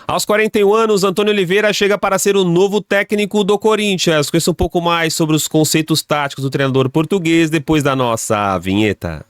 Aos 41 anos, Antônio Oliveira chega para ser o novo técnico do Corinthians. Conheça um pouco mais sobre os conceitos táticos do treinador português depois da nossa vinheta.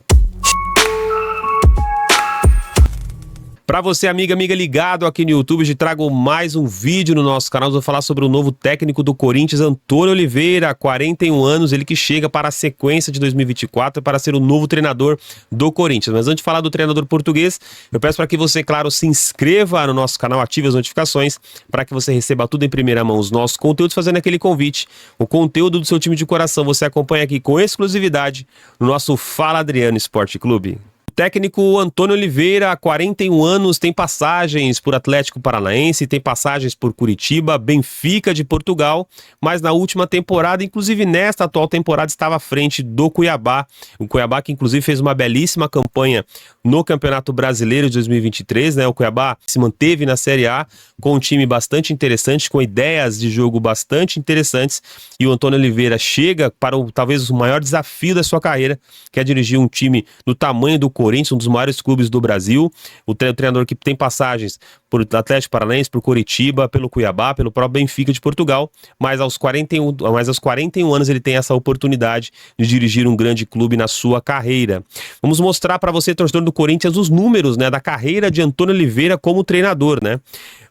Para você, amiga ligado aqui no YouTube, eu te trago mais um vídeo no nosso canal. Vou falar sobre o novo técnico do Corinthians, Antônio Oliveira, 41 anos, ele que chega para a sequência de 2024 para ser o novo treinador do Corinthians. Mas antes de falar do treinador português, eu peço para que você, claro, se inscreva no nosso canal, ative as notificações para que você receba tudo em primeira mão, os nossos conteúdos, fazendo aquele convite. O conteúdo do seu time de coração você acompanha aqui com exclusividade no nosso Fala Adriano Esporte Clube. Técnico Antônio Oliveira, há 41 anos, tem passagens por Atlético Paranaense, tem passagens por Curitiba, Benfica de Portugal, mas na última temporada, inclusive nesta atual temporada, estava à frente do Cuiabá. O Cuiabá que inclusive fez uma belíssima campanha no Campeonato Brasileiro de 2023, né? O Cuiabá se manteve na Série A com um time bastante interessante, com ideias de jogo bastante interessantes, e o Antônio Oliveira chega para talvez o maior desafio da sua carreira, que é dirigir um time do tamanho do Corinthians, um dos maiores clubes do Brasil, o treinador que tem passagens por Atlético Paranaense, por Curitiba, pelo Cuiabá, pelo próprio Benfica de Portugal, mas aos 41 anos ele tem essa oportunidade de dirigir um grande clube na sua carreira. Vamos mostrar para você, torcedor do Corinthians, os números, né, da carreira de Antônio Oliveira como treinador, né?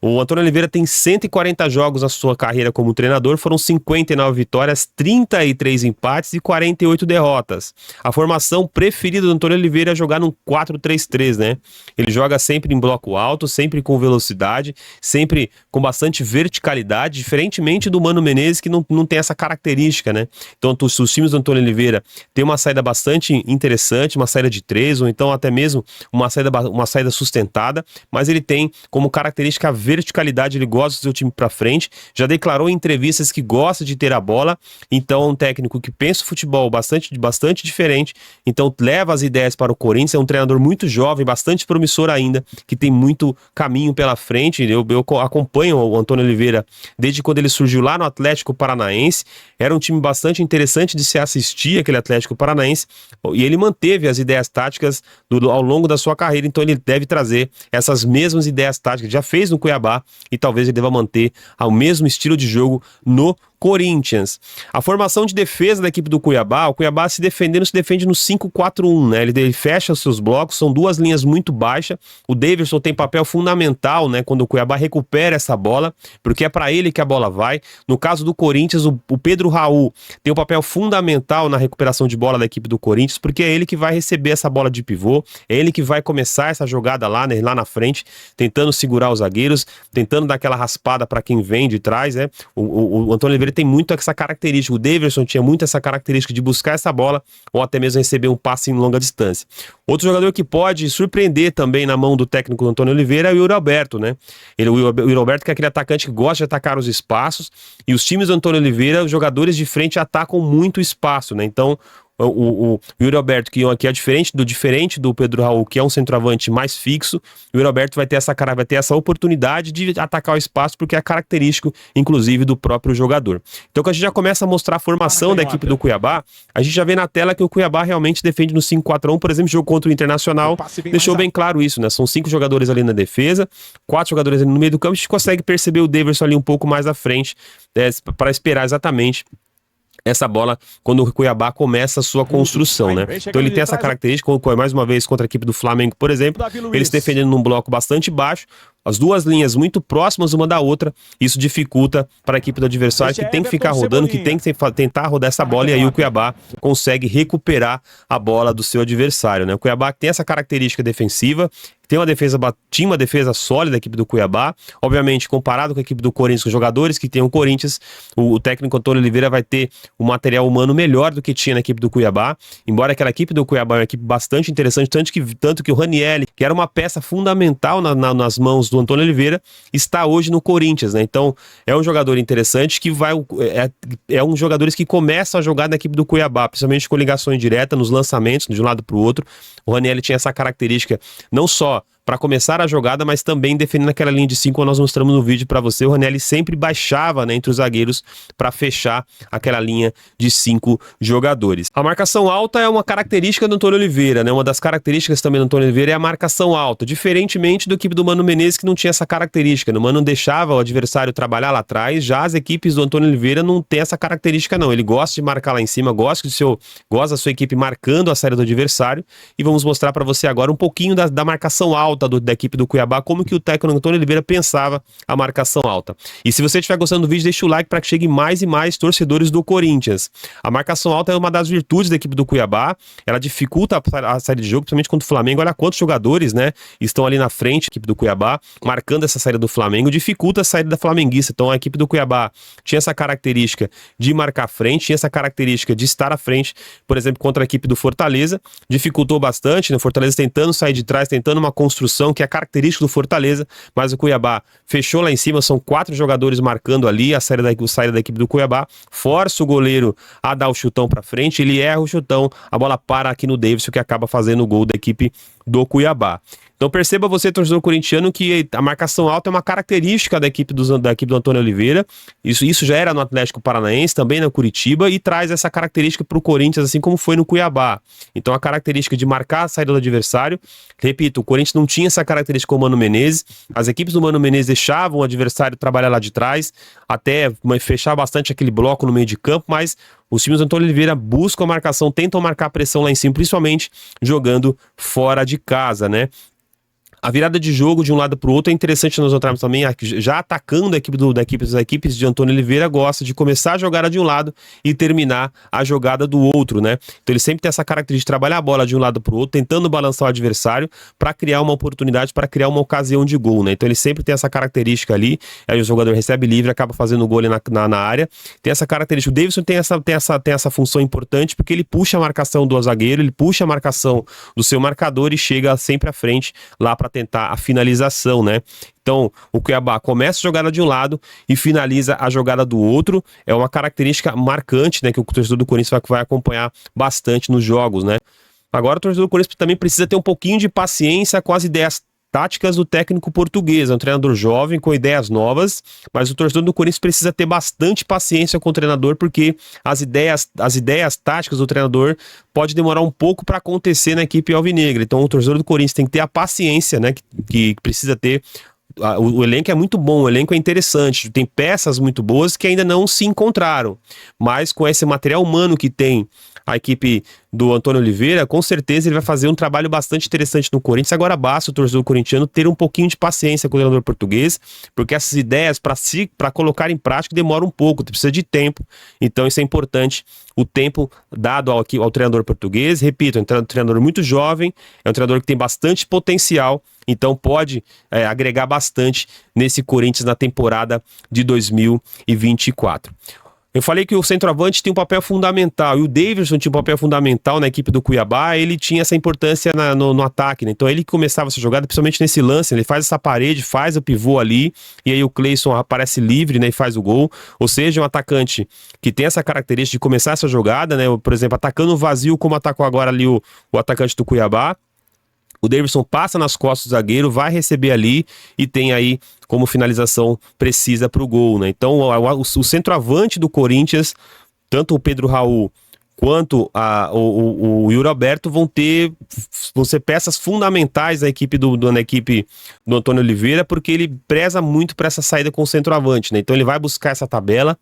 O Antônio Oliveira tem 140 jogos na sua carreira como treinador, foram 59 vitórias, 33 empates e 48 derrotas. A formação preferida do Antônio Oliveira é jogar num 4-3-3, né? Ele joga sempre em bloco alto, sempre com velocidade, sempre com bastante verticalidade, diferentemente do Mano Menezes, que não tem essa característica, né? Então, os times do Antônio Oliveira têm uma saída bastante interessante, uma saída de 3, ou então até mesmo uma saída sustentada, mas ele tem como característica a verticalidade, ele gosta do seu time para frente, já declarou em entrevistas que gosta de ter a bola, então é um técnico que pensa o futebol bastante diferente, então leva as ideias para o Corinthians, é um treinador muito jovem, bastante promissor ainda, que tem muito caminho pela frente. Eu acompanho o Antônio Oliveira desde quando ele surgiu lá no Atlético Paranaense, era um time bastante interessante de se assistir, aquele Atlético Paranaense, e ele manteve as ideias táticas ao longo da sua carreira, então ele deve trazer essas mesmas ideias táticas, já fez no Cuiabá, e talvez ele deva manter o mesmo estilo de jogo no Corinthians. A formação de defesa da equipe do Cuiabá, o Cuiabá se defende no 5-4-1, né? Ele fecha os seus blocos, são duas linhas muito baixas. O Daverson tem papel fundamental, né, quando o Cuiabá recupera essa bola, porque é para ele que a bola vai. No caso do Corinthians, o Pedro Raul tem um papel fundamental na recuperação de bola da equipe do Corinthians, porque é ele que vai receber essa bola de pivô, é ele que vai começar essa jogada lá, né, lá na frente, tentando segurar os zagueiros, tentando dar aquela raspada para quem vem de trás, né? O Antônio Oliveira tem muito essa característica, o Daverson tinha muito essa característica de buscar essa bola ou até mesmo receber um passe em longa distância. Outro jogador que pode surpreender também na mão do técnico Antônio Oliveira é o Yuri Alberto, né? O Yuri Alberto, que é aquele atacante que gosta de atacar os espaços, e os times do Antônio Oliveira, os jogadores de frente atacam muito espaço, né? Então o Yuri Alberto, que é diferente do Pedro Raul, que é um centroavante mais fixo, o Yuri Alberto vai ter essa oportunidade de atacar o espaço, porque é característico, inclusive, do próprio jogador. Então, quando a gente já começa a mostrar a formação da equipe do Cuiabá, a gente já vê na tela que o Cuiabá realmente defende no 5-4-1, por exemplo, jogo contra o Internacional, deixou bem claro isso, né? São 5 jogadores ali na defesa, 4 jogadores ali no meio do campo, a gente consegue perceber o Daverson ali um pouco mais à frente, para esperar exatamente essa bola quando o Cuiabá começa a sua construção, né? Então ele tem essa característica, mais uma vez contra a equipe do Flamengo, por exemplo, eles defendendo num bloco bastante baixo, as duas linhas muito próximas uma da outra, isso dificulta para a equipe do adversário, que tem que ficar rodando, que tem que tentar rodar essa bola, e aí o Cuiabá consegue recuperar a bola do seu adversário, né? O Cuiabá tem essa característica defensiva, tinha uma defesa sólida da equipe do Cuiabá, obviamente comparado com a equipe do Corinthians, com os jogadores que tem o Corinthians, o técnico Antônio Oliveira vai ter um material humano melhor do que tinha na equipe do Cuiabá, embora aquela equipe do Cuiabá é uma equipe bastante interessante, tanto que o Ranieri, que era uma peça fundamental nas mãos do Antônio Oliveira, está hoje no Corinthians, né? Então é um jogador interessante que é um jogador que começa a jogar na equipe do Cuiabá, principalmente com ligações diretas nos lançamentos de um lado para o outro. O Ranieri tinha essa característica não só para começar a jogada, mas também defendendo aquela linha de 5, nós mostramos no vídeo para você. O Ranieri sempre baixava, né, entre os zagueiros para fechar aquela linha de 5 jogadores. A marcação alta é uma característica do Antônio Oliveira, né? Uma das características também do Antônio Oliveira é a marcação alta, diferentemente do equipe do Mano Menezes, que não tinha essa característica. O Mano deixava o adversário trabalhar lá atrás, já as equipes do Antônio Oliveira não tem essa característica não. Ele gosta de marcar lá em cima, gosta da sua equipe marcando a saída do adversário, e vamos mostrar para você agora um pouquinho da marcação alta da equipe do Cuiabá, como que o técnico Antônio Oliveira pensava a marcação alta. E se você estiver gostando do vídeo, deixa o like para que chegue mais e mais torcedores do Corinthians. A marcação alta é uma das virtudes da equipe do Cuiabá, ela dificulta a saída de jogo, principalmente contra o Flamengo. Olha quantos jogadores, né, estão ali na frente, a equipe do Cuiabá, marcando essa saída do Flamengo, dificulta a saída da flamenguista. Então a equipe do Cuiabá tinha essa característica de marcar à frente, tinha essa característica de estar à frente, por exemplo, contra a equipe do Fortaleza, dificultou bastante, né? O Fortaleza tentando sair de trás, tentando uma construção que é característica do Fortaleza, mas o Cuiabá fechou lá em cima, são 4 jogadores marcando ali a saída da equipe do Cuiabá, força o goleiro a dar o chutão pra frente, ele erra o chutão, a bola para aqui no Davidson, que acaba fazendo o gol da equipe do Cuiabá. Então perceba você, torcedor corintiano, que a marcação alta é uma característica da equipe do Antônio Oliveira. Isso já era no Atlético Paranaense, também no Curitiba, e traz essa característica para o Corinthians, assim como foi no Cuiabá. Então a característica de marcar a saída do adversário, repito, o Corinthians não tinha essa característica com o Mano Menezes, as equipes do Mano Menezes deixavam o adversário trabalhar lá de trás, até fechar bastante aquele bloco no meio de campo, mas os times do Antônio Oliveira buscam a marcação, tentam marcar a pressão lá em cima, principalmente jogando fora de casa, né? A virada de jogo de um lado para o outro é interessante nós notarmos também, já atacando as equipes de Antônio Oliveira, gosta de começar a jogada de um lado e terminar a jogada do outro, né? Então ele sempre tem essa característica de trabalhar a bola de um lado para o outro, tentando balançar o adversário para criar uma oportunidade, para criar uma ocasião de gol, né? Então ele sempre tem essa característica ali, aí o jogador recebe livre, acaba fazendo o gol ali na área, tem essa característica. O Davidson tem essa função importante, porque ele puxa a marcação do zagueiro, ele puxa a marcação do seu marcador e chega sempre à frente lá para tentar a finalização, né? Então, o Cuiabá começa a jogada de um lado e finaliza a jogada do outro. É uma característica marcante, né, que o torcedor do Corinthians vai acompanhar bastante nos jogos, né? Agora, o torcedor do Corinthians também precisa ter um pouquinho de paciência com as ideias táticas do técnico português. É um treinador jovem, com ideias novas, mas o torcedor do Corinthians precisa ter bastante paciência com o treinador, porque as ideias táticas do treinador pode demorar um pouco para acontecer na equipe alvinegra. Então o torcedor do Corinthians tem que ter a paciência, né, que precisa ter. O elenco é muito bom, o elenco é interessante, tem peças muito boas que ainda não se encontraram, mas com esse material humano que tem a equipe do Antônio Oliveira, com certeza ele vai fazer um trabalho bastante interessante no Corinthians. Agora basta o torcedor corintiano ter um pouquinho de paciência com o treinador português, porque essas ideias para colocar em prática demoram um pouco, precisa de tempo, então isso é importante, o tempo dado ao treinador português. Repito, é um treinador muito jovem, é um treinador que tem bastante potencial, então pode agregar bastante nesse Corinthians na temporada de 2024. Eu falei que o centroavante tem um papel fundamental, e o Davidson tinha um papel fundamental na equipe do Cuiabá. Ele tinha essa importância no ataque, né? Então ele que começava essa jogada, principalmente nesse lance, ele faz essa parede, faz o pivô ali, e aí o Cleison aparece livre, né, e faz o gol. Ou seja, um atacante que tem essa característica de começar essa jogada, né? Por exemplo, atacando o vazio, como atacou agora ali o atacante do Cuiabá. O Davidson passa nas costas do zagueiro, vai receber ali e tem aí como finalização precisa para o gol, né? Então o centroavante do Corinthians, tanto o Pedro Raul quanto o Yuri Alberto vão ser peças fundamentais na equipe na equipe do Antônio Oliveira, porque ele preza muito para essa saída com o centroavante, né? Então ele vai buscar essa tabela,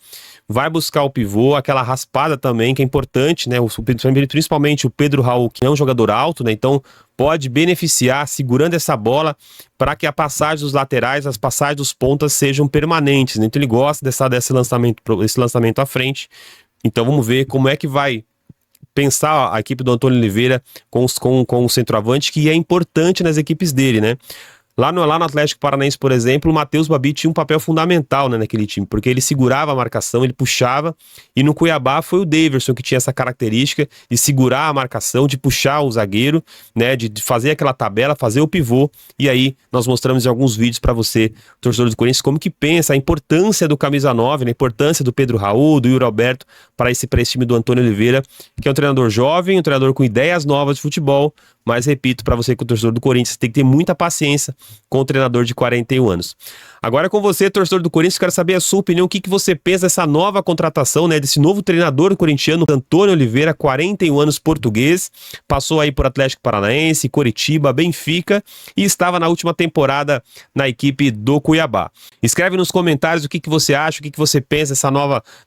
vai buscar o pivô, aquela raspada também, que é importante, né? Principalmente o Pedro Raul, que é um jogador alto, né? Então pode beneficiar segurando essa bola para que a passagem dos laterais, as passagens dos pontas sejam permanentes, né? Então ele gosta desse lançamento à frente. Então vamos ver como é que vai pensar a equipe do Antônio Oliveira com o centroavante, que é importante nas equipes dele, né? Lá no Atlético Paranaense, por exemplo, o Matheus Babi tinha um papel fundamental, né, naquele time, porque ele segurava a marcação, ele puxava, e no Cuiabá foi o Davidson que tinha essa característica de segurar a marcação, de puxar o zagueiro, né, de fazer aquela tabela, fazer o pivô, e aí nós mostramos em alguns vídeos para você, torcedor do Corinthians, como que pensa a importância do camisa 9, né, a importância do Pedro Raul, do Yuri Alberto, para esse time do Antônio Oliveira, que é um treinador jovem, um treinador com ideias novas de futebol, Mas repito para você que é o torcedor do Corinthians, tem que ter muita paciência com o treinador de 41 anos. Agora é com você, torcedor do Corinthians, quero saber a sua opinião, o que você pensa dessa nova contratação, né, desse novo treinador corintiano, Antônio Oliveira, 41 anos, português, passou aí por Atlético Paranaense, Coritiba, Benfica e estava na última temporada na equipe do Cuiabá. Escreve nos comentários o que você acha, o que você pensa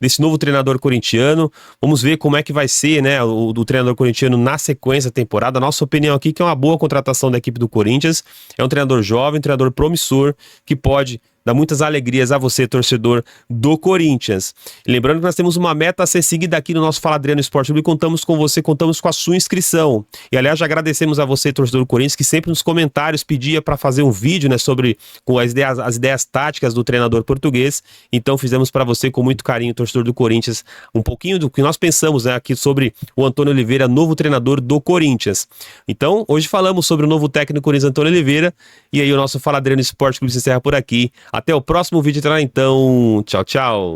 desse novo treinador corintiano. Vamos ver como é que vai ser, né, o treinador corintiano na sequência da temporada. Nossa opinião aqui que é uma boa contratação da equipe do Corinthians. É um treinador jovem, um treinador promissor, que pode dar muitas alegrias a você, torcedor do Corinthians. E lembrando que nós temos uma meta a ser seguida aqui no nosso Fala Adriano Esporte Clube, contamos com você, contamos com a sua inscrição. E aliás, já agradecemos a você, torcedor do Corinthians, que sempre nos comentários pedia para fazer um vídeo, né, com as ideias táticas do treinador português. Então fizemos para você com muito carinho, torcedor do Corinthians, um pouquinho do que nós pensamos, né, aqui sobre o Antônio Oliveira, novo treinador do Corinthians. Então, hoje falamos sobre o novo técnico Corinthians, Antônio Oliveira, e aí o nosso Fala Adriano Esporte Clube se encerra por aqui. Até o próximo vídeo, então. Tchau, tchau.